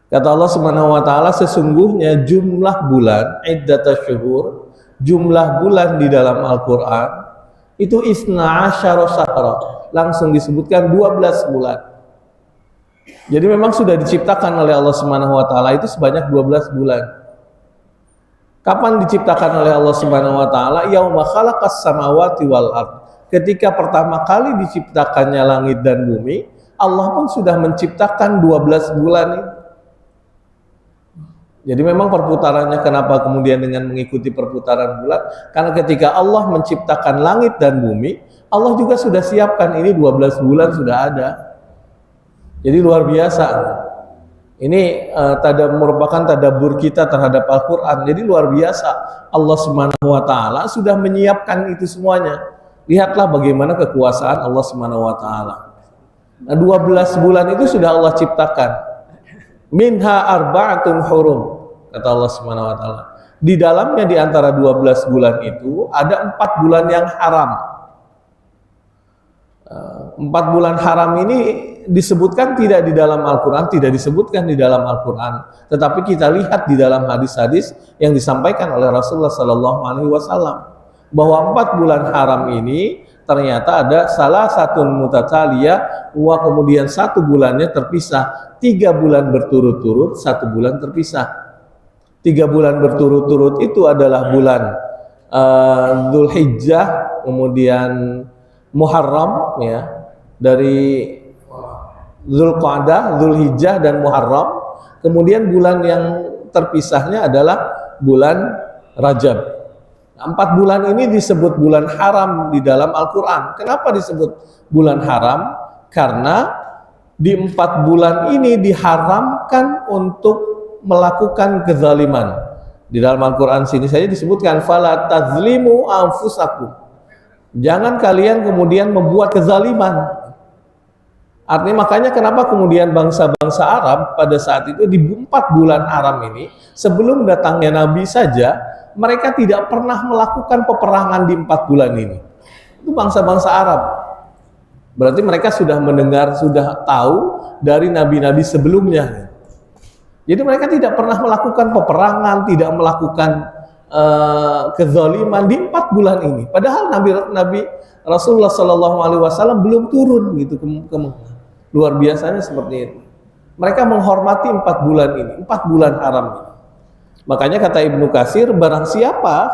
Kata Allah Subhanahu wa taala, sesungguhnya jumlah bulan, iddatasyuhur, jumlah bulan di dalam Al-Qur'an itu isna asyara syahra, langsung disebutkan 12 bulan. Jadi memang sudah diciptakan oleh Allah Subhanahu wa taala itu sebanyak 12 bulan. Kapan diciptakan oleh Allah Subhanahu wa taala? Yauma khalaqas samawati wal ard. Ketika pertama kali diciptakannya langit dan bumi, Allah pun sudah menciptakan 12 bulan itu. Jadi memang perputarannya, kenapa kemudian dengan mengikuti perputaran bulan? Karena ketika Allah menciptakan langit dan bumi, Allah juga sudah siapkan ini 12 bulan sudah ada. Jadi luar biasa. Ini merupakan tadabbur kita terhadap Al-Quran. Jadi luar biasa. Allah Subhanahu wa taala sudah menyiapkan itu semuanya. Lihatlah bagaimana kekuasaan Allah Subhanahu wa taala. Nah, 12 bulan itu sudah Allah ciptakan. Minha arba'atun hurum, kata Allah Subhanahu wa taala. Di dalamnya, di antara 12 bulan itu ada 4 bulan yang haram. 4 bulan haram ini disebutkan tidak di dalam Al-Quran, tidak disebutkan di dalam Al-Quran, tetapi kita lihat di dalam hadis-hadis yang disampaikan oleh Rasulullah SAW, bahwa 4 bulan haram ini ternyata ada salah satu mutataliyah, kemudian 1 bulannya terpisah, 3 bulan berturut-turut, 1 bulan terpisah. 3 bulan berturut-turut itu adalah bulan Dzulhijjah, kemudian Muharram, ya, dari Dzulqa'dah, Dzulhijjah dan Muharram. Kemudian bulan yang terpisahnya adalah bulan Rajab. 4 bulan ini disebut bulan haram di dalam Al-Quran. Kenapa disebut bulan haram? Karena di 4 bulan ini diharamkan untuk melakukan kezaliman. Di dalam Al-Quran sini saja disebutkan fala tazlimu anfusakum. Jangan kalian kemudian membuat kezaliman. Artinya makanya kenapa kemudian bangsa-bangsa Arab pada saat itu di 4 bulan haram ini, sebelum datangnya Nabi saja, mereka tidak pernah melakukan peperangan di 4 bulan ini. Itu bangsa-bangsa Arab. Berarti mereka sudah mendengar, sudah tahu dari nabi-nabi sebelumnya. Jadi mereka tidak pernah melakukan peperangan, tidak melakukan kezaliman di 4 bulan ini. Padahal Nabi Rasulullah SAW belum turun gitu ke Mekah. Luar biasanya seperti itu. Mereka menghormati 4 bulan ini, 4 bulan haram ini. Makanya kata Ibnu Katsir, barang siapa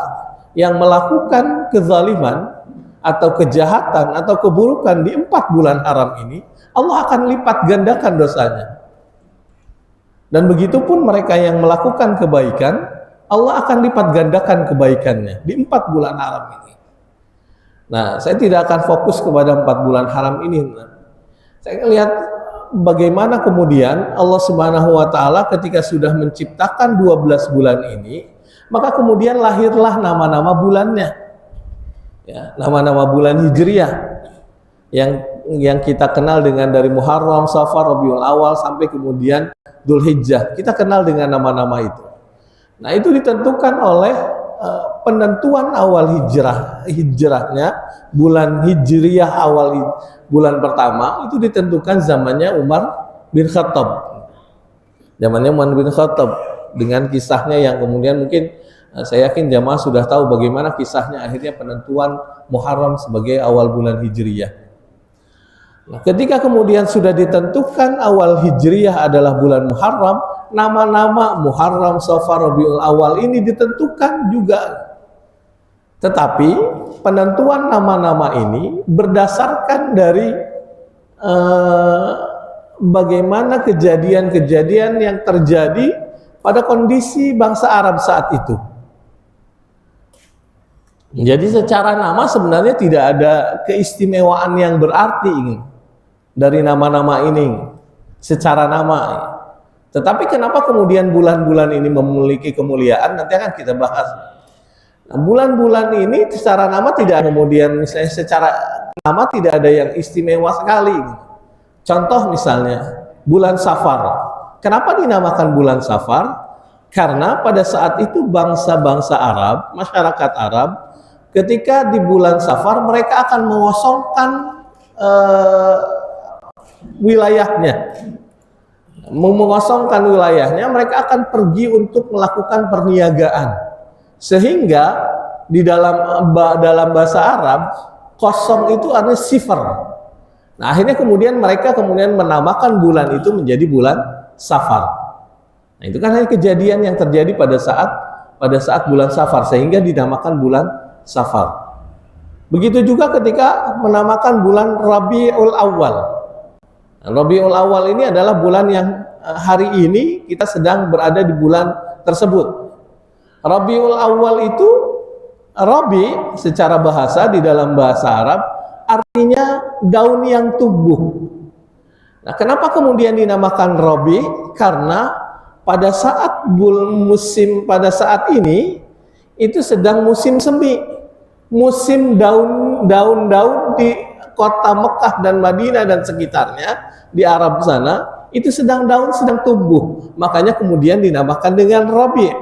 yang melakukan kezaliman atau kejahatan atau keburukan di 4 bulan haram ini, Allah akan lipat gandakan dosanya. Dan begitu pun mereka yang melakukan kebaikan, Allah akan lipat gandakan kebaikannya di 4 bulan haram ini. Nah, saya tidak akan fokus kepada 4 bulan haram ini. Saya lihat bagaimana kemudian Allah Subhanahu wa taala ketika sudah menciptakan 12 bulan ini, maka kemudian lahirlah nama-nama bulannya. Ya, nama-nama bulan Hijriyah yang kita kenal dengan dari Muharram, Safar, Rabiul Awal sampai kemudian Dzulhijjah. Kita kenal dengan nama-nama itu. Nah, itu ditentukan oleh penentuan awal hijrahnya, bulan Hijriyah awal bulan pertama itu ditentukan zamannya Umar bin Khattab. Zamannya Umar bin Khattab dengan kisahnya yang kemudian mungkin saya yakin jamaah sudah tahu bagaimana kisahnya akhirnya penentuan Muharram sebagai awal bulan Hijriyah. Nah, ketika kemudian sudah ditentukan awal Hijriyah adalah bulan Muharram, nama-nama Muharram, Safar, Rabiul Awal ini ditentukan juga. Tetapi penentuan nama-nama ini berdasarkan dari bagaimana kejadian-kejadian yang terjadi pada kondisi bangsa Arab saat itu. Jadi secara nama sebenarnya tidak ada keistimewaan yang berarti dari nama-nama ini secara nama. Tetapi kenapa kemudian bulan-bulan ini memiliki kemuliaan, nanti akan kita bahas. Nah, bulan-bulan ini secara nama tidak, kemudian misalnya secara nama tidak ada yang istimewa sekali. Contoh misalnya bulan Safar. Kenapa dinamakan bulan Safar? Karena pada saat itu bangsa-bangsa Arab, masyarakat Arab, ketika di bulan Safar mereka akan mengosongkan wilayahnya. mengosongkan wilayahnya, mereka akan pergi untuk melakukan perniagaan. Sehingga di dalam bahasa Arab, kosong itu artinya sifar. Nah, akhirnya kemudian mereka menamakan bulan itu menjadi bulan Safar. Nah, itu kan hanya kejadian yang terjadi pada saat bulan Safar, sehingga dinamakan bulan Safar. Begitu juga ketika menamakan bulan Rabiul Awal. Rabiul Awal ini adalah bulan yang hari ini kita sedang berada di bulan tersebut. Rabiul Awal itu, Rabi secara bahasa di dalam bahasa Arab artinya daun yang tumbuh. Nah, kenapa kemudian dinamakan Rabi? Karena pada saat pada saat ini itu sedang musim semi, musim daun-daun di kota Mekah dan Madinah dan sekitarnya di Arab sana itu sedang tumbuh, makanya kemudian dinamakan dengan Rabi.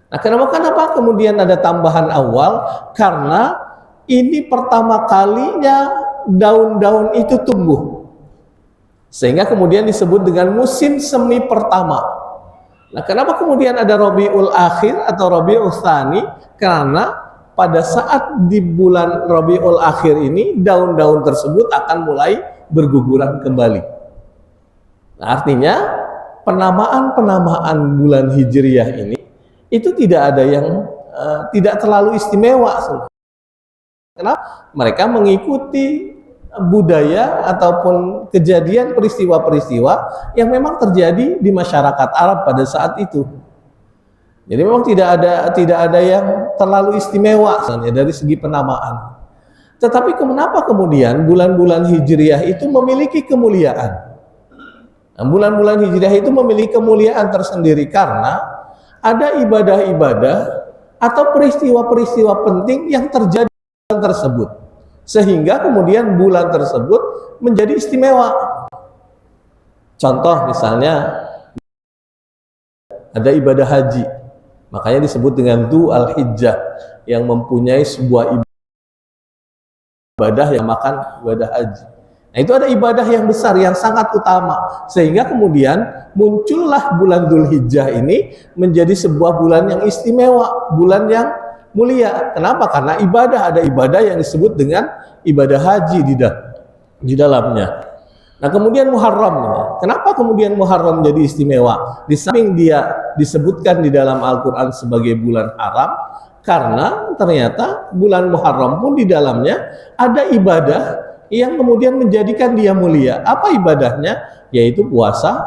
Nah, kenapa kemudian ada tambahan awal? Karena ini pertama kalinya daun-daun itu tumbuh, sehingga kemudian disebut dengan musim semi pertama. Nah, kenapa kemudian ada Rabiul Akhir atau Rabiul Tsani? Karena pada saat di bulan Rabiul Akhir ini daun-daun tersebut akan mulai berguguran kembali. Nah, artinya penamaan bulan Hijriyah ini itu tidak ada yang tidak terlalu istimewa. Kenapa? Mereka mengikuti budaya ataupun kejadian peristiwa-peristiwa yang memang terjadi di masyarakat Arab pada saat itu. Jadi memang tidak ada yang terlalu istimewa dari segi penamaan. Tetapi kenapa kemudian bulan-bulan Hijriyah itu memiliki kemuliaan? Nah, bulan-bulan Hijriyah itu memiliki kemuliaan tersendiri karena ada ibadah-ibadah atau peristiwa-peristiwa penting yang terjadi di bulan tersebut, sehingga kemudian bulan tersebut menjadi istimewa. Contoh misalnya ada ibadah haji, makanya disebut dengan Dzul Hijjah, yang mempunyai sebuah ibadah yang makan ibadah haji. Nah, itu ada ibadah yang besar, yang sangat utama, sehingga kemudian muncullah bulan Dzulhijjah ini menjadi sebuah bulan yang istimewa, bulan yang mulia. Kenapa? Karena ada ibadah yang disebut dengan ibadah haji di dalamnya. Nah, kemudian Muharram. Kenapa kemudian Muharram menjadi istimewa? Di samping dia disebutkan di dalam Al-Quran sebagai bulan haram, karena ternyata bulan Muharram pun di dalamnya ada ibadah yang kemudian menjadikan dia mulia. Apa ibadahnya? Yaitu puasa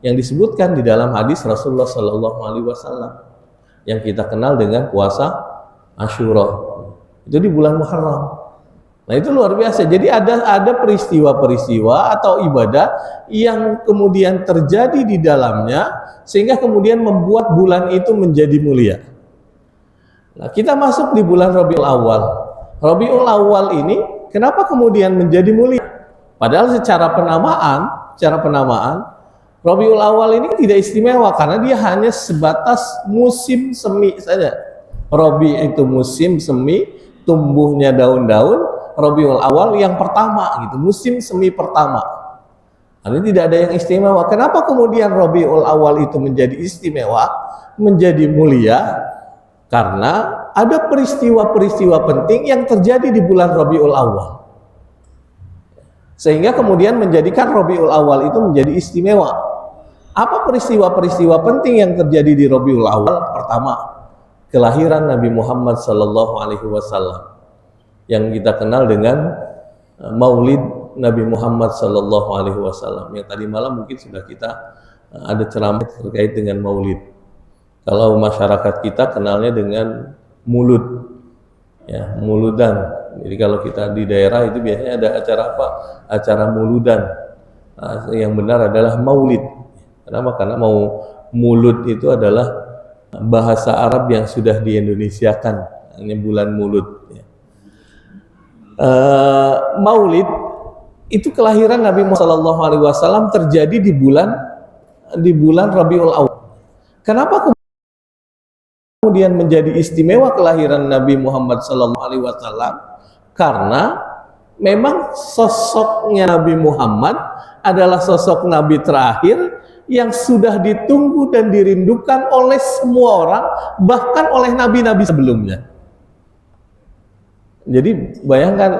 yang disebutkan di dalam hadis Rasulullah SAW yang kita kenal dengan puasa Asyura. Itu di bulan Muharram. Nah, itu luar biasa. Jadi ada peristiwa-peristiwa atau ibadah yang kemudian terjadi di dalamnya sehingga kemudian membuat bulan itu menjadi mulia. Nah, kita masuk di bulan Rabiul Awal. Rabiul Awal ini kenapa kemudian menjadi mulia? Padahal secara penamaan Rabiul Awal ini tidak istimewa karena dia hanya sebatas musim semi saja. Rabi itu musim semi, tumbuhnya daun-daun. Rabiul Awal yang pertama gitu, musim semi pertama. Ini tidak ada yang istimewa. Kenapa kemudian Rabiul Awal itu menjadi istimewa, menjadi mulia? Karena ada peristiwa-peristiwa penting yang terjadi di bulan Rabiul Awal, sehingga kemudian menjadikan Rabiul Awal itu menjadi istimewa. Apa peristiwa-peristiwa penting yang terjadi di Rabiul Awal? Pertama, kelahiran Nabi Muhammad SAW yang kita kenal dengan Maulid Nabi Muhammad SAW. Yang tadi malam mungkin sudah kita ada ceramah terkait dengan Maulid. Kalau masyarakat kita kenalnya dengan Mulud, ya, muludan. Jadi kalau kita di daerah itu biasanya ada acara apa? Acara muludan. Nah, yang benar adalah Maulid. Kenapa? Karena mulud itu adalah bahasa Arab yang sudah diindonesiakan, hanya bulan Mulud. Ya. Maulid itu kelahiran Nabi Muhammad SAW terjadi di bulan Rabiul Awal. Kenapa kemudian menjadi istimewa kelahiran Nabi Muhammad SAW? Karena memang sosoknya Nabi Muhammad adalah sosok Nabi terakhir yang sudah ditunggu dan dirindukan oleh semua orang, bahkan oleh nabi-nabi sebelumnya. Jadi bayangkan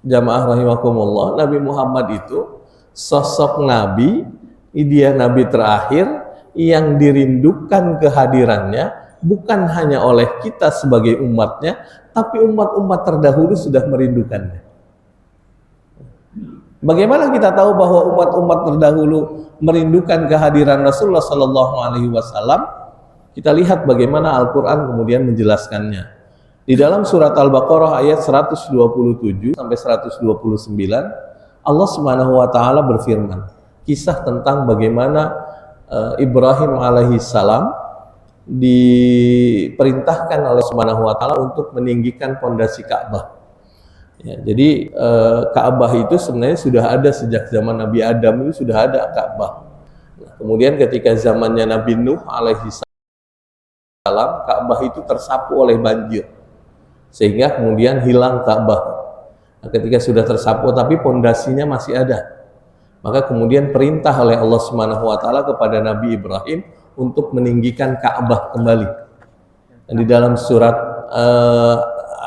jamaah rahimakumullah, Nabi Muhammad itu sosok nabi, dia nabi terakhir yang dirindukan kehadirannya bukan hanya oleh kita sebagai umatnya, tapi umat-umat terdahulu sudah merindukannya. Bagaimana kita tahu bahwa umat-umat terdahulu merindukan kehadiran Rasulullah Sallallahu Alaihi Wasallam? Kita lihat bagaimana Al-Quran kemudian menjelaskannya. Di dalam surat Al-Baqarah ayat 127 sampai 129, Allah Subhanahu Wa Taala berfirman, kisah tentang bagaimana Ibrahim alaihissalam diperintahkan oleh Subhanahu Wa Taala untuk meninggikan pondasi Ka'bah. Ya, jadi Ka'bah itu sebenarnya sudah ada sejak zaman Nabi Adam, itu sudah ada Ka'bah. Nah, kemudian ketika zamannya Nabi Nuh alaihissalam, Ka'bah itu tersapu oleh banjir, sehingga kemudian hilang Ka'bah. Nah, ketika sudah tersapu tapi pondasinya masih ada, maka kemudian perintah oleh Allah Subhanahu Wa Taala kepada Nabi Ibrahim untuk meninggikan Ka'bah kembali. Dan di dalam surat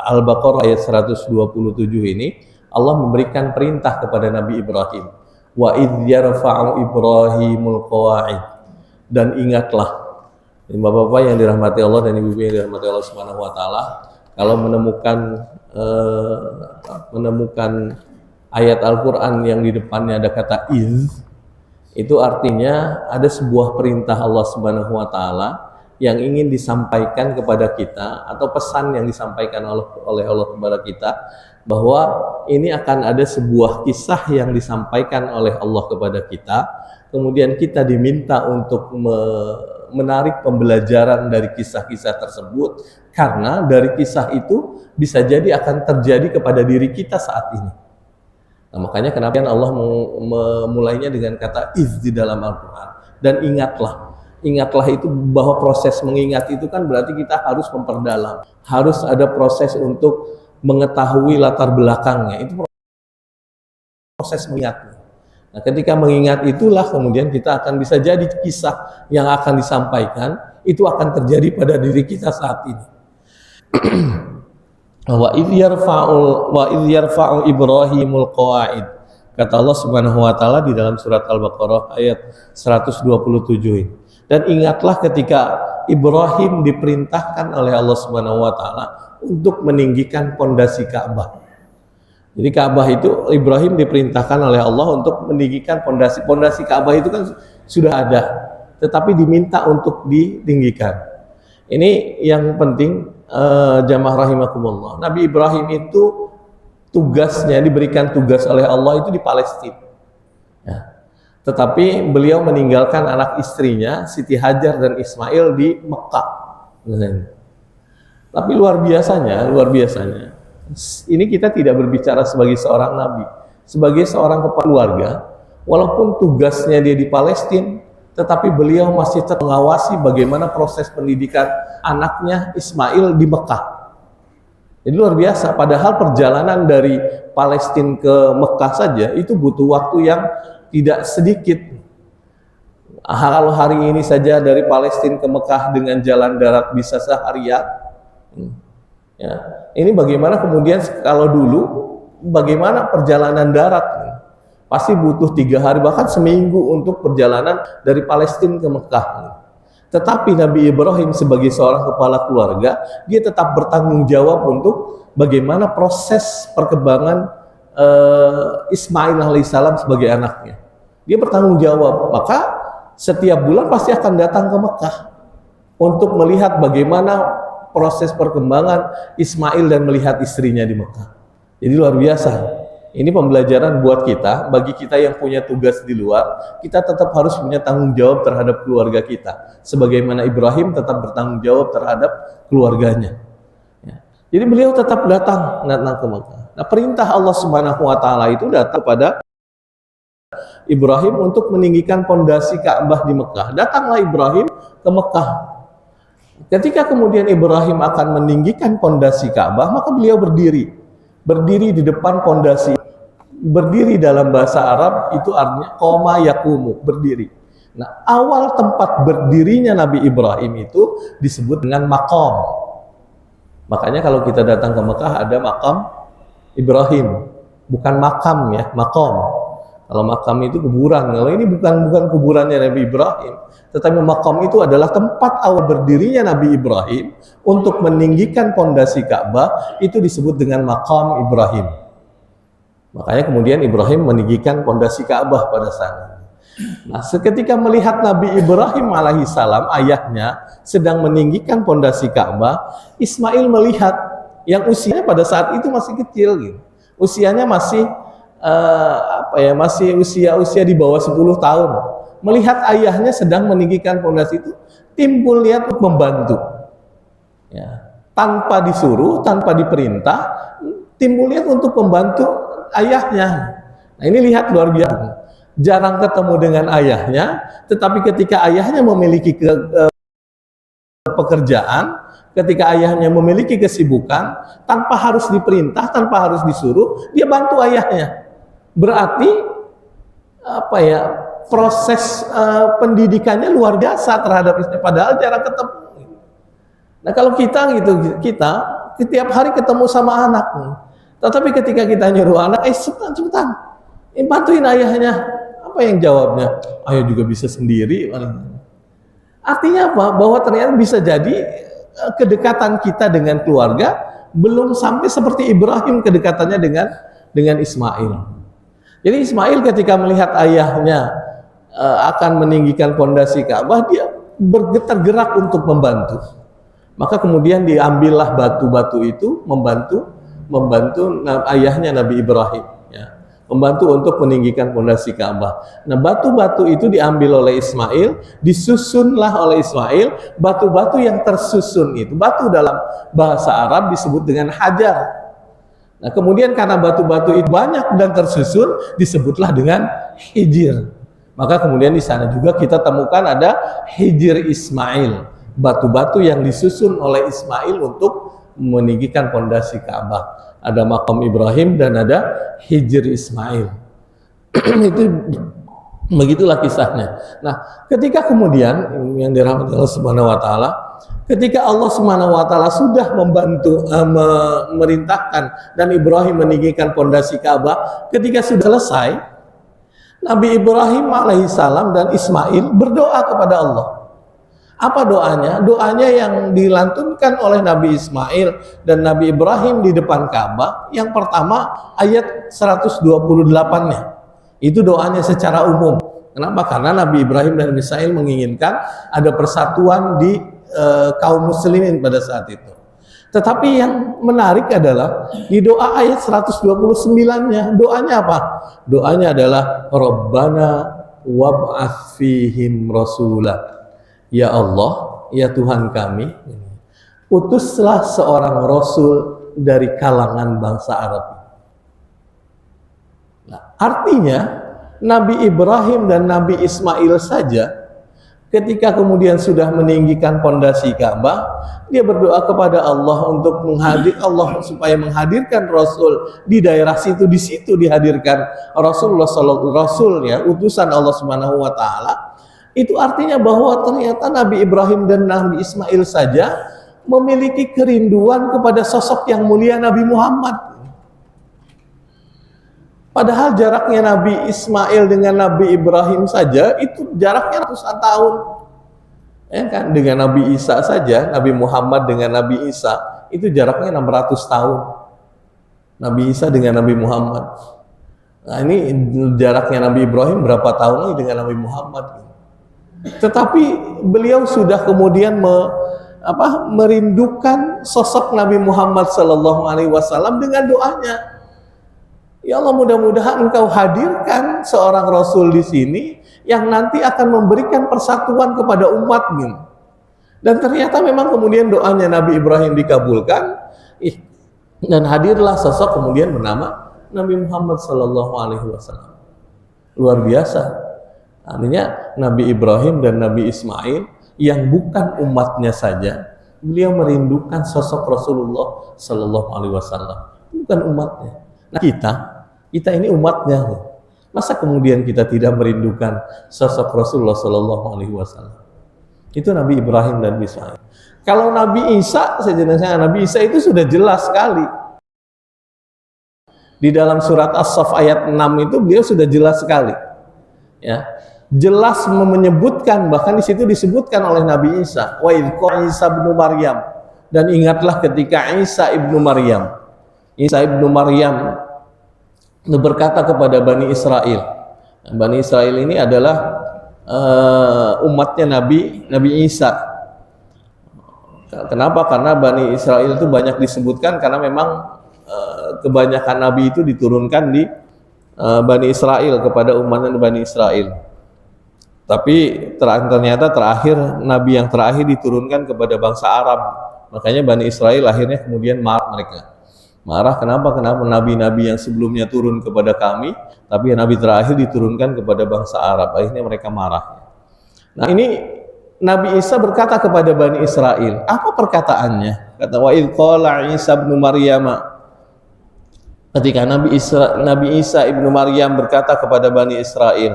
Al-Baqarah ayat 127 ini, Allah memberikan perintah kepada Nabi Ibrahim, wa idh yarfa'u Ibrahimul qawa'id, dan ingatlah, bapak-bapak yang dirahmati Allah dan ibu-ibu yang dirahmati Allah Subhanahu Wa Taala, kalau menemukan ayat Al-Quran yang di depannya ada kata idh, itu artinya ada sebuah perintah Allah Subhanahu Wa Taala yang ingin disampaikan kepada kita, atau pesan yang disampaikan oleh Allah kepada kita, bahwa ini akan ada sebuah kisah yang disampaikan oleh Allah kepada kita, kemudian kita diminta untuk menarik pembelajaran dari kisah-kisah tersebut, karena dari kisah itu bisa jadi akan terjadi kepada diri kita saat ini. Nah, makanya kenapa Allah memulainya dengan kata iz di dalam Al-Quran, dan ingatlah. Ingatlah itu bahwa proses mengingat itu kan berarti kita harus memperdalam, harus ada proses untuk mengetahui latar belakangnya, itu proses mengingat. Nah, ketika mengingat itulah kemudian kita akan bisa jadi kisah yang akan disampaikan itu akan terjadi pada diri kita saat ini. Wa idh yarfa'u Ibrahimul qawa'id, kata Allah Subhanahu Wa Taala di dalam surat Al-Baqarah ayat 127 ini. Dan ingatlah ketika Ibrahim diperintahkan oleh Allah Subhanahu Wa Taala untuk meninggikan pondasi Ka'bah. Jadi Ka'bah itu Ibrahim diperintahkan oleh Allah untuk meninggikan pondasi. Pondasi Ka'bah itu kan sudah ada, tetapi diminta untuk ditinggikan. Ini yang penting, jamaah rahimakumullah. Nabi Ibrahim itu tugasnya, diberikan tugas oleh Allah itu di Palestina. Ya. Tetapi beliau meninggalkan anak istrinya Siti Hajar dan Ismail di Mekah. Tapi luar biasanya, ini kita tidak berbicara sebagai seorang nabi, sebagai seorang kepala keluarga. Walaupun tugasnya dia di Palestina, tetapi beliau masih tetap mengawasi bagaimana proses pendidikan anaknya Ismail di Mekah. Jadi luar biasa, padahal perjalanan dari Palestina ke Mekah saja itu butuh waktu yang tidak sedikit. Kalau hari ini saja dari Palestina ke Mekah dengan jalan darat bisa seharian. Ya, ini bagaimana kemudian kalau dulu, bagaimana perjalanan darat? Pasti butuh 3 hari, bahkan seminggu untuk perjalanan dari Palestina ke Mekah. Tetapi Nabi Ibrahim sebagai seorang kepala keluarga, dia tetap bertanggung jawab untuk bagaimana proses perkembangan Ismail alaihissalam sebagai anaknya. Dia bertanggung jawab, maka setiap bulan pasti akan datang ke Mekah untuk melihat bagaimana proses perkembangan Ismail dan melihat istrinya di Mekah. Jadi luar biasa. Ini pembelajaran buat kita, bagi kita yang punya tugas di luar, kita tetap harus punya tanggung jawab terhadap keluarga kita. Sebagaimana Ibrahim tetap bertanggung jawab terhadap keluarganya. Ya. Jadi beliau tetap datang ke Mekah. Nah, perintah Allah Subhanahu Wa Taala itu datang pada Ibrahim untuk meninggikan pondasi Ka'bah di Mekah. Datanglah Ibrahim ke Mekah. Ketika kemudian Ibrahim akan meninggikan pondasi Ka'bah, maka beliau berdiri di depan pondasi. berdiri dalam bahasa Arab itu artinya qoma yaqumu, berdiri. Nah, awal tempat berdirinya Nabi Ibrahim itu disebut dengan maqam. Makanya kalau kita datang ke Mekah ada makam Ibrahim, bukan makam ya, maqam. Kalau makam itu kuburan, kalau ini bukan kuburannya Nabi Ibrahim, tetapi makam itu adalah tempat awal berdirinya Nabi Ibrahim untuk meninggikan pondasi Ka'bah, itu disebut dengan makam Ibrahim. Makanya kemudian Ibrahim meninggikan pondasi Ka'bah pada saat itu. Nah, seketika melihat Nabi Ibrahim alaihissalam, ayahnya, sedang meninggikan pondasi Ka'bah, Ismail melihat yang usianya pada saat itu masih kecil gitu. Usianya masih masih usia di bawah 10 tahun. Melihat ayahnya sedang meninggikan pondasi itu, timbul niat untuk membantu. Ya, tanpa disuruh, tanpa diperintah, timbul niat untuk membantu ayahnya. Nah, ini lihat luar biasa. Jarang ketemu dengan ayahnya, tetapi ketika ayahnya memiliki pekerjaan, ketika ayahnya memiliki kesibukan, tanpa harus diperintah, tanpa harus disuruh, dia bantu ayahnya. Berarti proses pendidikannya luar biasa terhadap istrinya, padahal jarang ketemu. Nah, kalau kita kita setiap hari ketemu sama anak, tetapi ketika kita nyuruh anak, cepetan, bantuin ayahnya. Apa yang jawabnya? Ayah juga bisa sendiri. Artinya apa? Bahwa ternyata bisa jadi kedekatan kita dengan keluarga belum sampai seperti Ibrahim kedekatannya dengan Ismail. Jadi Ismail ketika melihat ayahnya akan meninggikan pondasi Ka'bah, dia bergerak untuk membantu. Maka kemudian diambillah batu-batu itu membantu ayahnya Nabi Ibrahim, ya, membantu untuk meninggikan pondasi Ka'bah. Nah, batu-batu itu diambil oleh Ismail, disusunlah oleh Ismail. Batu-batu yang tersusun itu, batu dalam bahasa Arab disebut dengan hajar. Nah, kemudian karena batu-batu itu banyak dan tersusun, disebutlah dengan hijir. Maka kemudian di sana juga kita temukan ada hijir Ismail, batu-batu yang disusun oleh Ismail untuk meninggikan pondasi Ka'bah. Ada makam Ibrahim dan ada hijir Ismail. Itu begitulah kisahnya. Nah, ketika kemudian yang dirahmati Allah Subhanahu wa taala, ketika Allah Subhanahu wa taala sudah membantu memerintahkan dan Ibrahim meninggikan pondasi Ka'bah, ketika sudah selesai, Nabi Ibrahim alaihissalam dan Ismail berdoa kepada Allah. Apa doanya? Doanya yang dilantunkan oleh Nabi Ismail dan Nabi Ibrahim di depan Ka'bah. Yang pertama ayat 128-nya. Itu doanya secara umum. Kenapa? Karena Nabi Ibrahim dan Ismail menginginkan ada persatuan di kaum muslimin pada saat itu. Tetapi yang menarik adalah di doa ayat 129-nya. Doanya apa? Doanya adalah Rabbana wab'ats fihim rasulah. Ya Allah, ya Tuhan kami, utuslah seorang Rasul dari kalangan bangsa Arab. Nah, artinya Nabi Ibrahim dan Nabi Ismail saja ketika kemudian sudah meninggikan pondasi Ka'bah, dia berdoa kepada Allah untuk supaya menghadirkan Rasul di daerah situ, di situ dihadirkan Rasulullah Rasul, ya, utusan Allah Subhanahu wa taala. Itu artinya bahwa ternyata Nabi Ibrahim dan Nabi Ismail saja memiliki kerinduan kepada sosok yang mulia Nabi Muhammad. Padahal jaraknya Nabi Ismail dengan Nabi Ibrahim saja itu jaraknya ratusan tahun. Ya kan? Dengan Nabi Isa saja, Nabi Muhammad dengan Nabi Isa itu jaraknya 600 tahun. Nabi Isa dengan Nabi Muhammad. Nah, ini jaraknya Nabi Ibrahim berapa tahun lagi dengan Nabi Muhammad. Tetapi beliau sudah kemudian merindukan sosok Nabi Muhammad SAW dengan doanya. Ya Allah, mudah-mudahan Engkau hadirkan seorang Rasul di sini yang nanti akan memberikan persatuan kepada umat ini. Dan ternyata memang kemudian doanya Nabi Ibrahim dikabulkan, dan hadirlah sosok kemudian bernama Nabi Muhammad SAW. Luar biasa. Artinya Nabi Ibrahim dan Nabi Ismail yang bukan umatnya saja, beliau merindukan sosok Rasulullah Sallallahu Alaihi Wasallam, bukan umatnya. Nah, kita Kita ini umatnya. Masa kemudian kita tidak merindukan sosok Rasulullah Shallallahu Alaihi Wasallam? Itu Nabi Ibrahim dan Ismail. Kalau Nabi Isa, sejenisnya Nabi Isa itu sudah jelas sekali. Di dalam surat As-Saff ayat 6 itu beliau sudah jelas sekali. Ya, jelas menyebutkan, bahkan di situ disebutkan oleh Nabi Isa, wa idh qala Isa ibnu Maryam, dan ingatlah ketika Isa ibnu Maryam berkata kepada Bani Israel. Bani Israel ini adalah umatnya Nabi Isa. Kenapa? Karena Bani Israel itu banyak disebutkan karena memang kebanyakan nabi itu diturunkan di Bani Israel, kepada umatnya Bani Israel. Tapi ternyata terakhir nabi yang terakhir diturunkan kepada bangsa Arab. Makanya Bani Israel akhirnya kemudian marah. Kenapa nabi-nabi yang sebelumnya turun kepada kami, tapi nabi terakhir diturunkan kepada bangsa Arab. Akhirnya mereka marah. Nah, ini Nabi Isa berkata kepada Bani Israel. Apa perkataannya? Kata wa idh qala Isa ibnu Maryam. Ketika Nabi Isa ibnu Maryam berkata kepada Bani Israel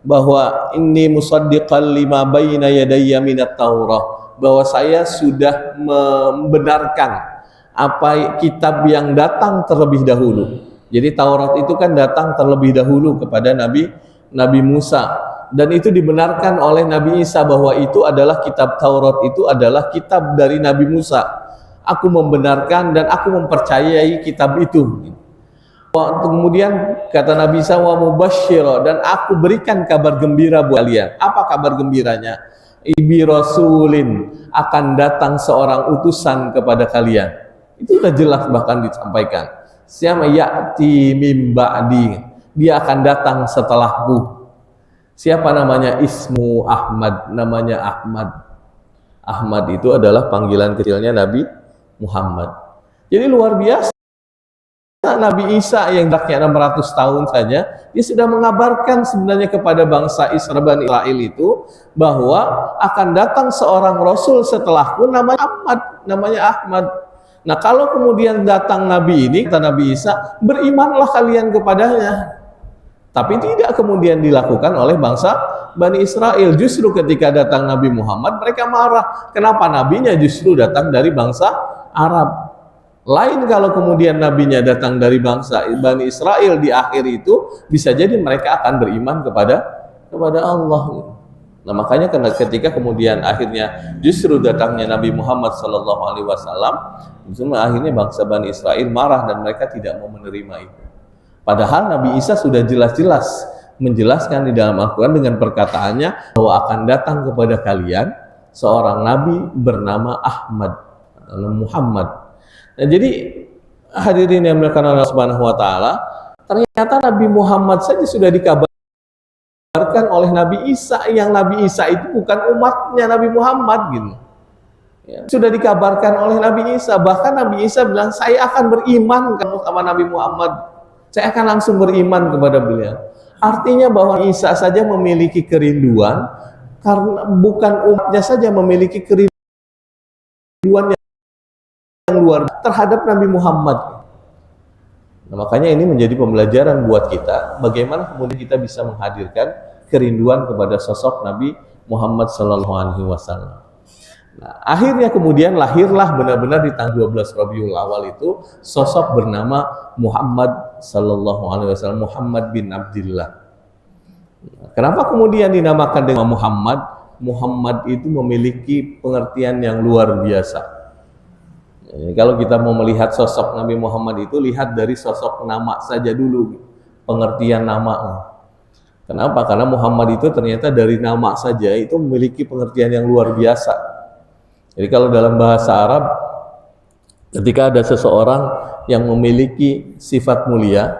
bahwa inni musaddiqan lima bayna yadayya minat Taurah, bahwa saya sudah membenarkan apa kitab yang datang terlebih dahulu. Jadi Taurat itu kan datang terlebih dahulu kepada Nabi Musa, dan itu dibenarkan oleh Nabi Isa bahwa itu adalah kitab Taurat, itu adalah kitab dari Nabi Musa. Aku membenarkan dan aku mempercayai kitab itu. Kemudian kata Nabi Isa, wa mubasyshira, dan aku berikan kabar gembira buat kalian. Apa kabar gembiranya? Ibi rasulin, akan datang seorang utusan kepada kalian. Itu sudah jelas bahkan disampaikan. Siapa? Ya'ti mim ba'di, dia akan datang setelahku. Siapa namanya? Ismu Ahmad, namanya Ahmad. Ahmad itu adalah panggilan kecilnya Nabi Muhammad. Jadi luar biasa. Nabi Isa yang jaraknya 600 tahun saja, dia sudah mengabarkan sebenarnya kepada bangsa Israel itu bahwa akan datang seorang Rasul setelahku namanya Ahmad. Nah, kalau kemudian datang Nabi ini, kata Nabi Isa, berimanlah kalian kepadanya. Tapi tidak kemudian dilakukan oleh bangsa Bani Israel. Justru ketika datang Nabi Muhammad, mereka marah. Kenapa nabinya justru datang dari bangsa Arab? Lain kalau kemudian nabinya datang dari bangsa Bani Israel, di akhir itu bisa jadi mereka akan beriman kepada Allah. Nah, makanya ketika kemudian akhirnya justru datangnya Nabi Muhammad SAW, akhirnya bangsa Bani Israel marah dan mereka tidak mau menerima itu. Padahal Nabi Isa sudah jelas-jelas menjelaskan di dalam Al-Quran dengan perkataannya bahwa akan datang kepada kalian seorang nabi bernama Ahmad, Muhammad. Nah, jadi hadirin yang dimuliakan Allah Subhanahu wa taala, ternyata Nabi Muhammad saja sudah dikabarkan oleh Nabi Isa, yang Nabi Isa itu bukan umatnya Nabi Muhammad gitu. Ya, sudah dikabarkan oleh Nabi Isa, bahkan Nabi Isa bilang, saya akan beriman sama Nabi Muhammad. Saya akan langsung beriman kepada beliau. Artinya bahwa Isa saja memiliki kerinduan, karena bukan umatnya saja memiliki kerinduan yang luar terhadap Nabi Muhammad. Nah, makanya ini menjadi pembelajaran buat kita, bagaimana kemudian kita bisa menghadirkan kerinduan kepada sosok Nabi Muhammad SAW. Nah, akhirnya kemudian lahirlah benar-benar di tanggal 12 Rabiul Awal itu sosok bernama Muhammad SAW, Muhammad bin Abdillah. Kenapa kemudian dinamakan dengan Muhammad? Muhammad itu memiliki pengertian yang luar biasa. Kalau kita mau melihat sosok Nabi Muhammad itu, lihat dari sosok nama saja dulu, pengertian nama. Kenapa? Karena Muhammad itu ternyata dari nama saja itu memiliki pengertian yang luar biasa. Jadi kalau dalam bahasa Arab, ketika ada seseorang yang memiliki sifat mulia,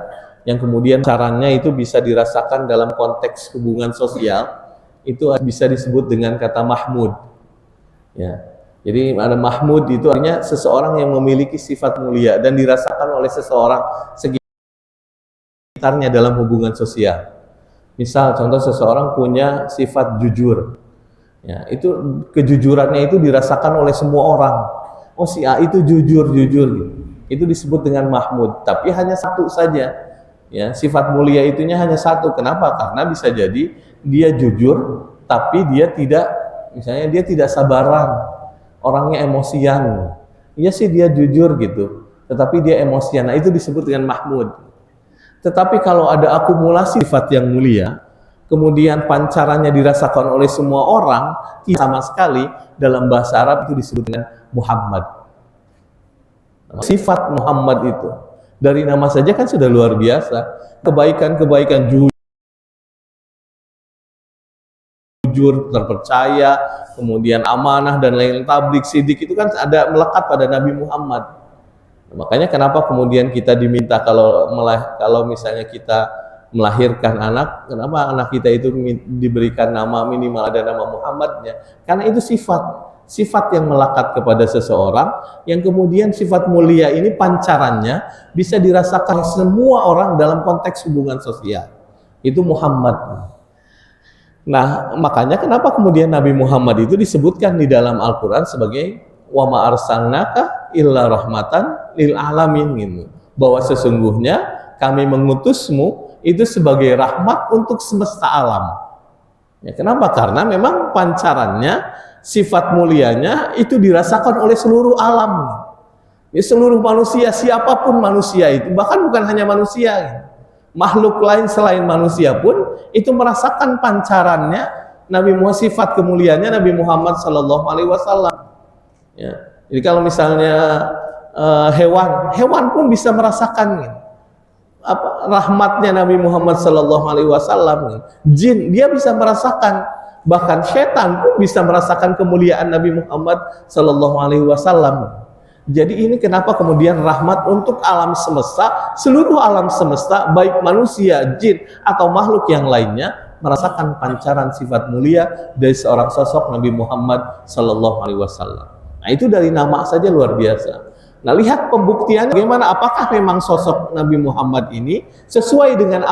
yang kemudian caranya itu bisa dirasakan dalam konteks hubungan sosial, itu bisa disebut dengan kata Mahmud. Ya. Jadi ada Mahmud itu artinya seseorang yang memiliki sifat mulia dan dirasakan oleh seseorang sekitarnya dalam hubungan sosial. Misal contoh seseorang punya sifat jujur. Ya, itu kejujurannya itu dirasakan oleh semua orang. Oh, si A itu jujur gitu. Itu disebut dengan Mahmud, tapi hanya satu saja. Ya, sifat mulia itunya hanya satu. Kenapa? Karena bisa jadi dia jujur, tapi dia tidak, misalnya dia tidak sabaran, orangnya emosian. Iya sih dia jujur gitu, tetapi dia emosian. Nah, itu disebut dengan mahmud. Tetapi kalau ada akumulasi sifat yang mulia, kemudian pancarannya dirasakan oleh semua orang, tidak sama sekali, dalam bahasa Arab itu disebut dengan Muhammad. Sifat Muhammad itu dari nama saja kan sudah luar biasa. Kebaikan-kebaikan, jujur, terpercaya, kemudian amanah dan lain-lain, tabligh, sidik, itu kan ada melekat pada Nabi Muhammad. Makanya kenapa kemudian kita diminta kalau misalnya kita melahirkan anak, kenapa anak kita itu diberikan nama, minimal ada nama Muhammadnya? Karena itu sifat yang melekat kepada seseorang, yang kemudian sifat mulia ini pancarannya bisa dirasakan semua orang dalam konteks hubungan sosial. Itu Muhammad. Nah, makanya kenapa kemudian Nabi Muhammad itu disebutkan di dalam Al-Quran sebagai wa ma arsalnaka illa rahmatan lil alamin, gitu. Bahwa sesungguhnya kami mengutusmu itu sebagai rahmat untuk semesta alam. Ya, kenapa? Karena memang pancarannya, sifat mulianya itu dirasakan oleh seluruh alam. Ya, seluruh manusia, siapapun manusia itu, bahkan bukan hanya manusia, makhluk lain selain manusia pun itu merasakan pancarannya Nabi Muhammad, sifat kemuliaannya Nabi Muhammad Sallallahu Alaihi Wasallam. Ya, jadi kalau misalnya hewan pun bisa merasakan rahmatnya Nabi Muhammad Sallallahu Alaihi Wasallam. Jin dia bisa merasakan, bahkan setan pun bisa merasakan kemuliaan Nabi Muhammad Sallallahu Alaihi Wasallam. Jadi ini kenapa kemudian rahmat untuk alam semesta, seluruh alam semesta, baik manusia, jin atau makhluk yang lainnya, merasakan pancaran sifat mulia dari seorang sosok Nabi Muhammad Sallallahu Alaihi Wasallam. Nah, itu dari nama saja luar biasa. Nah, lihat pembuktiannya bagaimana, apakah memang sosok Nabi Muhammad ini sesuai dengan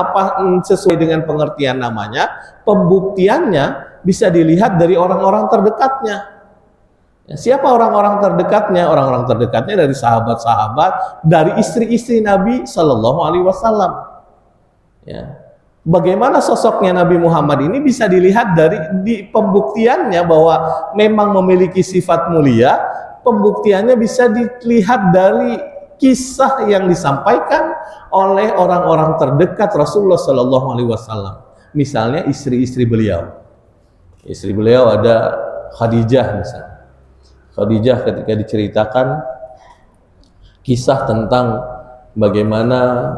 pengertian namanya. Pembuktiannya bisa dilihat dari orang-orang terdekatnya. Ya, siapa orang-orang terdekatnya? Orang-orang terdekatnya dari sahabat-sahabat, dari istri-istri Nabi Sallallahu Alaihi Wasallam. Ya. Bagaimana sosoknya Nabi Muhammad ini bisa dilihat di pembuktiannya bahwa memang memiliki sifat mulia. Pembuktiannya bisa dilihat dari kisah yang disampaikan oleh orang-orang terdekat Rasulullah Sallallahu Alaihi Wasallam. Misalnya istri-istri beliau. Istri beliau ada Khadijah misalnya. Khadijah ketika diceritakan kisah tentang bagaimana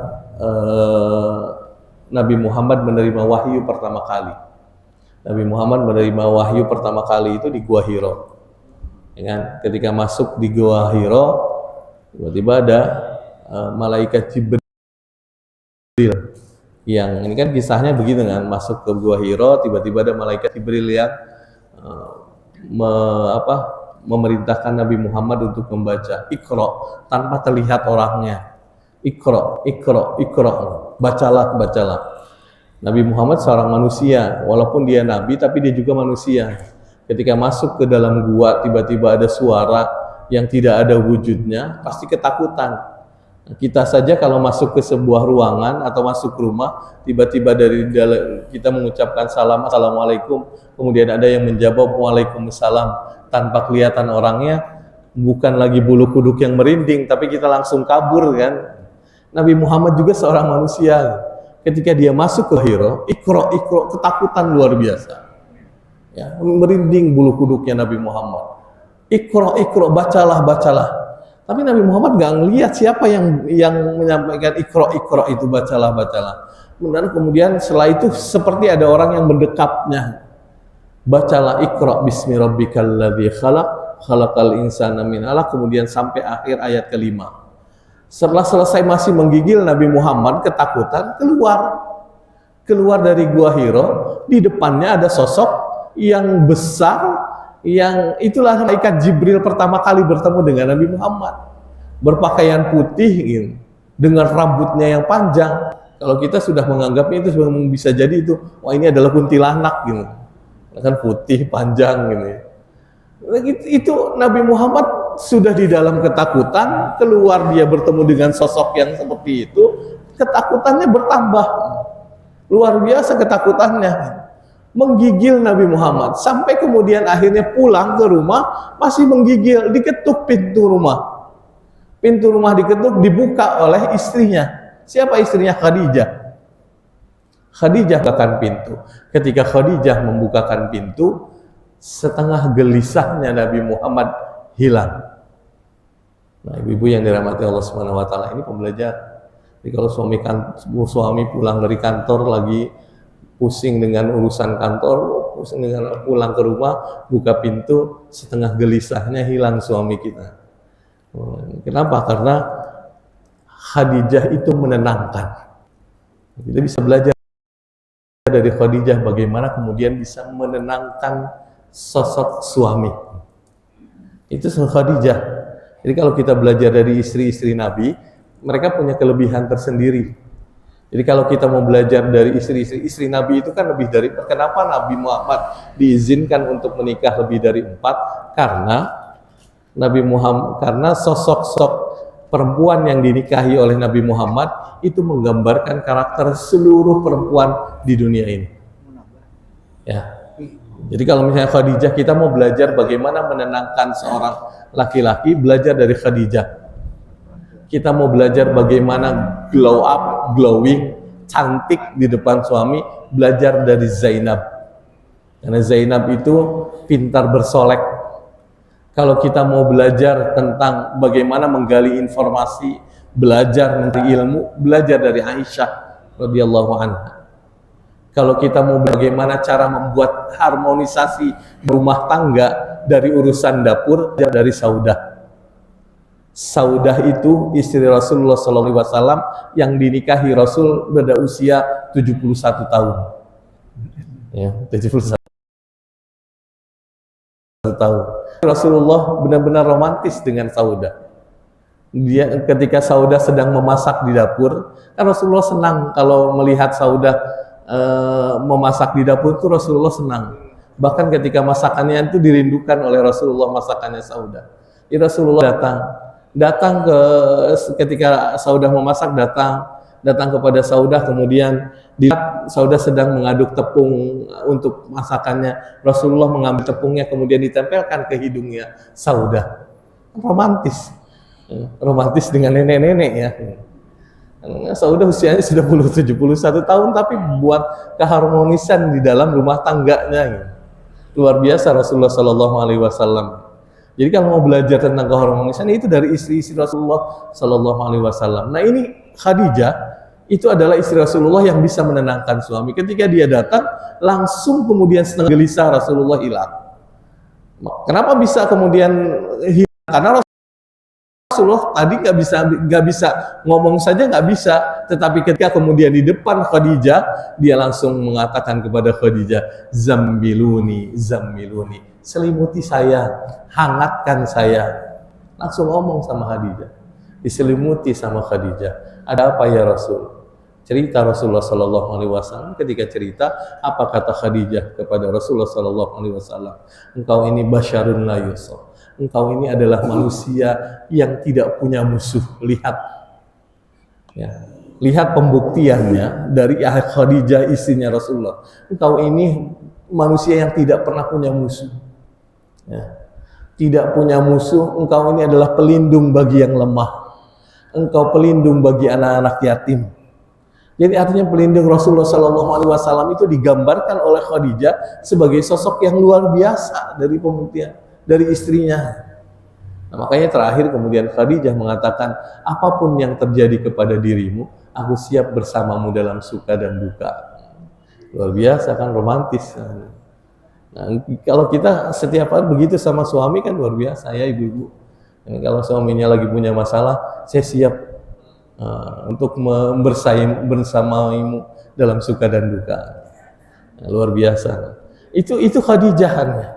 Nabi Muhammad menerima wahyu pertama kali. Nabi Muhammad menerima wahyu pertama kali itu di Gua Hiro. Ya kan? Ketika masuk di Gua Hiro, tiba-tiba ada malaikat Jibril. Yang ini kan kisahnya begitu kan, masuk ke Gua Hiro, tiba-tiba ada malaikat Jibril yang memerintahkan Nabi Muhammad untuk membaca Iqra tanpa terlihat orangnya. Iqra, bacalah. Nabi Muhammad seorang manusia, walaupun dia nabi tapi dia juga manusia. Ketika masuk ke dalam gua, tiba-tiba ada suara yang tidak ada wujudnya, pasti ketakutan. Kita saja kalau masuk ke sebuah ruangan atau masuk ke rumah, tiba-tiba dari dalam kita mengucapkan salam, assalamualaikum, kemudian ada yang menjawab waalaikumsalam tanpa kelihatan orangnya, bukan lagi bulu kuduk yang merinding, tapi kita langsung kabur kan. Nabi Muhammad juga seorang manusia. Ketika dia masuk ke Hiro, Iqra, ketakutan luar biasa. Ya, merinding bulu kuduknya Nabi Muhammad. Iqra, bacalah. Tapi Nabi Muhammad nggak ngelihat siapa yang menyampaikan Iqra itu, bacalah. Kemudian setelah itu seperti ada orang yang mendekapnya. Bacalah Iqra bismi rabbikal ladzi khalaqal insana min 'alaq, kemudian sampai akhir ayat kelima. Setelah selesai masih menggigil, Nabi Muhammad ketakutan keluar dari Gua Hiro. Di depannya ada sosok yang besar, yang itulah malaikat Jibril pertama kali bertemu dengan Nabi Muhammad, berpakaian putih gitu, dengan rambutnya yang panjang. Kalau kita sudah menganggapnya itu bisa jadi itu, wah ini adalah kuntilanak gitu, kan putih panjang gitu. Itu Nabi Muhammad sudah di dalam ketakutan, keluar dia bertemu dengan sosok yang seperti itu, ketakutannya bertambah. Luar biasa ketakutannya. Menggigil Nabi Muhammad. Sampai kemudian akhirnya pulang ke rumah, masih menggigil. Diketuk pintu rumah. Pintu rumah diketuk, dibuka oleh istrinya. Siapa istrinya? Khadijah. Khadijah bukakan pintu. Ketika Khadijah membukakan pintu, setengah gelisahnya Nabi Muhammad hilang. Nah, ibu-ibu yang dirahmati Allah Subhanahu wa taala, ini pembelajaran. Jadi kalau suami pulang dari kantor lagi pusing dengan urusan kantor, pusing dengan pulang ke rumah, buka pintu, setengah gelisahnya hilang suami kita. Kenapa? Karena Khadijah itu menenangkan. Kita bisa belajar dari Khadijah bagaimana kemudian bisa menenangkan sosok suami. Itu Khadijah. Jadi kalau kita belajar dari istri-istri Nabi, mereka punya kelebihan tersendiri. Jadi kalau kita mau belajar dari istri Nabi itu kan lebih dari, kenapa Nabi Muhammad diizinkan untuk menikah lebih dari 4? Karena Nabi Muhammad, karena sosok perempuan yang dinikahi oleh Nabi Muhammad itu menggambarkan karakter seluruh perempuan di dunia ini. Ya. Jadi kalau misalnya Khadijah, kita mau belajar bagaimana menenangkan seorang laki-laki, belajar dari Khadijah. Kita mau belajar bagaimana glow up, glowing, cantik di depan suami, belajar dari Zainab. Karena Zainab itu pintar bersolek. Kalau kita mau belajar tentang bagaimana menggali informasi, belajar mencari ilmu, belajar dari Aisyah radhiyallahu anha. Kalau kita mau bagaimana cara membuat harmonisasi rumah tangga dari urusan dapur, dari Saudah. Saudah itu istri Rasulullah SAW yang dinikahi Rasul pada usia 71 tahun. Ya, 71 tahun. Rasulullah benar-benar romantis dengan Saudah. Dia ketika Saudah sedang memasak di dapur, kan Rasulullah senang kalau melihat Saudah memasak di dapur, itu Rasulullah senang. Bahkan ketika masakannya itu dirindukan oleh Rasulullah, masakannya Saudah. Rasulullah datang ketika Saudah memasak, datang kepada Saudah, kemudian dilihat Saudah sedang mengaduk tepung untuk masakannya. Rasulullah mengambil tepungnya kemudian ditempelkan ke hidungnya Saudah. Romantis dengan nenek-nenek ya. Saudah usianya sudah 71 tahun, tapi buat keharmonisan di dalam rumah tangganya ya. Luar biasa Rasulullah Sallallahu Alaihi Wasallam. Jadi kalau mau belajar tentang keharmonisan, itu dari istri-istri Rasulullah Sallallahu Alaihi Wasallam. Nah ini Khadijah itu adalah istri Rasulullah yang bisa menenangkan suami. Ketika dia datang, langsung kemudian setengah gelisah Rasulullah hilang. Kenapa bisa kemudian hilang? Karena Rasulullah tadi nggak bisa ngomong saja, nggak bisa, tetapi ketika kemudian di depan Khadijah, dia langsung mengatakan kepada Khadijah, zammiluni, selimuti saya, hangatkan saya. Langsung ngomong sama Khadijah, diselimuti sama Khadijah. Ada apa ya Rasul? Cerita Rasulullah Sallallahu Alaihi Wasallam. Ketika cerita, apa kata Khadijah kepada Rasulullah Sallallahu Alaihi Wasallam? Engkau ini basyarun la yusaf. Engkau ini adalah manusia yang tidak punya musuh. Lihat, ya, lihat pembuktiannya dari Khadijah istrinya Rasulullah. Engkau ini manusia yang tidak pernah punya musuh. Ya. Tidak punya musuh. Engkau ini adalah pelindung bagi yang lemah. Engkau pelindung bagi anak-anak yatim. Jadi artinya pelindung Rasulullah Sallallahu Alaihi Wasallam itu digambarkan oleh Khadijah sebagai sosok yang luar biasa dari pembuktian dari istrinya. Nah, makanya terakhir kemudian Khadijah mengatakan, apapun yang terjadi kepada dirimu, aku siap bersamamu dalam suka dan duka. Luar biasa kan, romantis. Nah, kalau kita setiap hari begitu sama suami kan luar biasa ya ibu-ibu. Kalau suaminya lagi punya masalah, saya siap untuk bersamamu dalam suka dan duka. Nah, luar biasa. Itu Khadijah.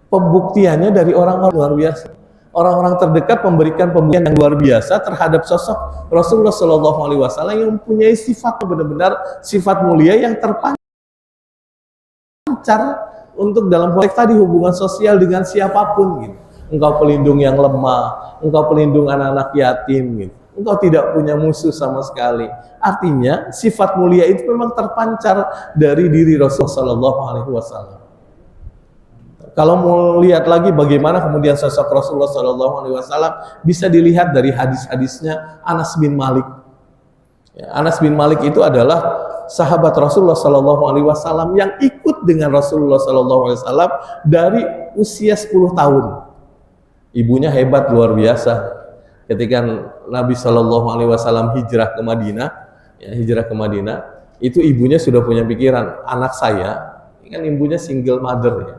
Pembuktiannya dari orang-orang luar biasa. Orang-orang terdekat memberikan pembuktian yang luar biasa terhadap sosok Rasulullah Shallallahu Alaihi Wasallam yang mempunyai sifat benar-benar sifat mulia yang terpancar untuk dalam konteks tadi hubungan sosial dengan siapapun. Gitu. Engkau pelindung yang lemah, engkau pelindung anak-anak yatim. Gitu. engkau tidak punya musuh sama sekali. Artinya sifat mulia itu memang terpancar dari diri Rasulullah Shallallahu Alaihi Wasallam. Kalau mau lihat lagi bagaimana kemudian sosok Rasulullah Shallallahu Alaihi Wasallam bisa dilihat dari hadis-hadisnya Anas bin Malik. Ya, Anas bin Malik itu adalah sahabat Rasulullah Shallallahu Alaihi Wasallam yang ikut dengan Rasulullah Shallallahu Alaihi Wasallam dari usia 10 tahun. Ibunya hebat luar biasa. Ketika Nabi Shallallahu Alaihi Wasallam hijrah ke Madinah, itu ibunya sudah punya pikiran, anak saya, ini kan ibunya single mother ya,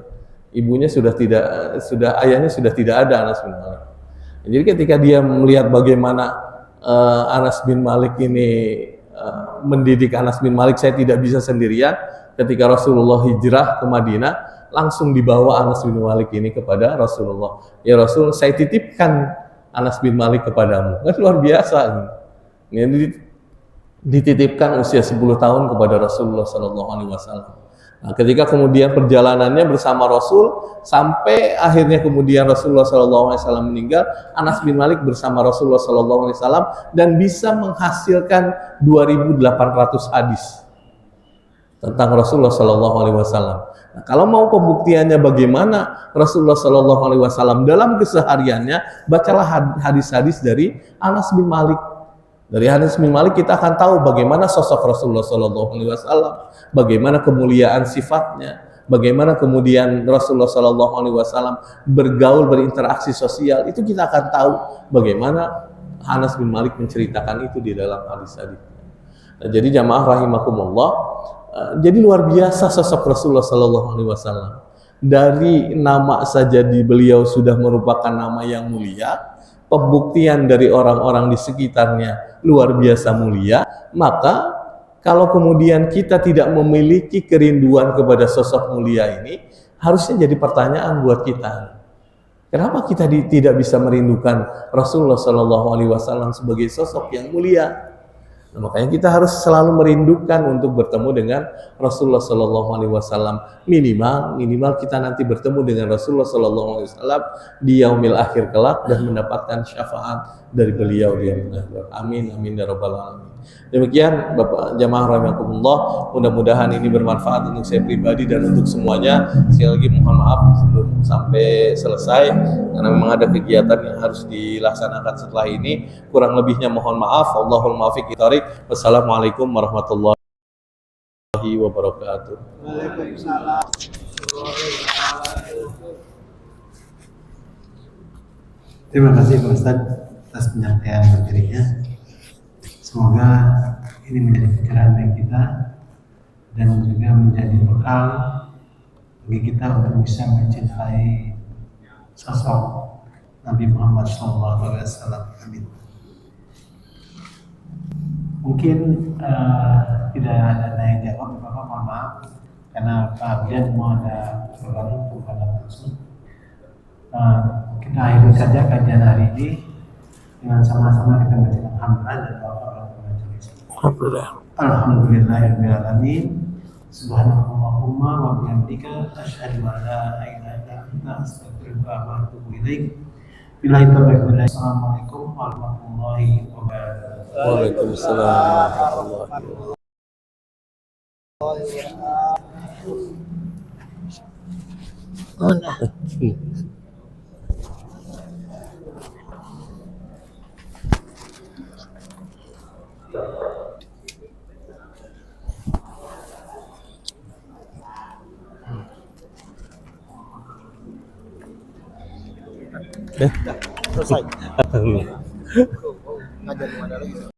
ibunya ayahnya sudah tidak ada, Anas bin Malik. Jadi ketika dia melihat bagaimana Anas bin Malik ini mendidik Anas bin Malik, saya tidak bisa sendirian. Ketika Rasulullah hijrah ke Madinah, langsung dibawa Anas bin Malik ini kepada Rasulullah. Ya Rasul, saya titipkan Anas bin Malik kepadamu. Kan luar biasa. Ini dititipkan usia 10 tahun kepada Rasulullah Sallallahu Alaihi Wasallam. Nah, ketika kemudian perjalanannya bersama Rasul sampai akhirnya kemudian Rasulullah Sallallahu Alaihi Wasallam meninggal, Anas bin Malik bersama Rasulullah Sallallahu Alaihi Wasallam dan bisa menghasilkan 2.800 hadis tentang Rasulullah Sallallahu Alaihi Wasallam. Nah, kalau mau pembuktiannya bagaimana Rasulullah Shallallahu Alaihi Wasallam dalam kesehariannya, bacalah hadis-hadis dari Anas bin Malik. Dari Anas bin Malik kita akan tahu bagaimana sosok Rasulullah Shallallahu Alaihi Wasallam, bagaimana kemuliaan sifatnya, bagaimana kemudian Rasulullah Shallallahu Alaihi Wasallam bergaul, berinteraksi sosial. Itu kita akan tahu bagaimana Anas bin Malik menceritakan itu di dalam hadis-hadis. Nah, jadi jamaah rahimakumullah. Jadi luar biasa sosok Rasulullah Sallallahu Alaihi Wasallam. Dari nama saja di beliau sudah merupakan nama yang mulia. Pembuktian dari orang-orang di sekitarnya luar biasa mulia. Maka kalau kemudian kita tidak memiliki kerinduan kepada sosok mulia ini, harusnya jadi pertanyaan buat kita. Kenapa kita tidak bisa merindukan Rasulullah Sallallahu Alaihi Wasallam sebagai sosok yang mulia? Nah, makanya kita harus selalu merindukan untuk bertemu dengan Rasulullah Sallallahu Alaihi Wasallam. Minimal kita nanti bertemu dengan Rasulullah Sallallahu Alaihi Wasallam di yaumil akhir kelak dan mendapatkan syafaat dari beliau di yaumil akhir. Amin amin ya rabbal alamin. Demikian Bapak jamaah rahimakumullah, mudah-mudahan ini bermanfaat untuk saya pribadi dan untuk semuanya. Sekali lagi mohon maaf sebelum sampai selesai karena memang ada kegiatan yang harus dilaksanakan setelah ini. Kurang lebihnya mohon maaf. Allahul muwaffiq ila thoriq. Wassalamualaikum warahmatullahi wabarakatuh. Waalaikumsalam. Terima kasih Pak Ustadz atas penyampaian materinya. Semoga ini menjadi pikiran bagi kita dan juga menjadi bekal bagi kita untuk bisa mencintai sosok Nabi Muhammad SAW. Amin. Mungkin tidak ada tanya jawab, Bapak mohon maaf karena Pak Abdian mau ada program kepada langsung. Kita akhiri saja kajian hari ini dengan sama-sama kita baca alhamdulillah dan doa Alhamdulillah. Alhamdulillahirabbil alamin. Subhanallahumma wa bihamdika asyhadu an la ilaha illa anta astaghfiruka wa atubu ilaik. Billahi taufiq. Assalamualaikum warahmatullahi wabarakatuh. Waalaikumsalam warahmatullahi wabarakatuh. Selesai. Ngajar kemana lagi?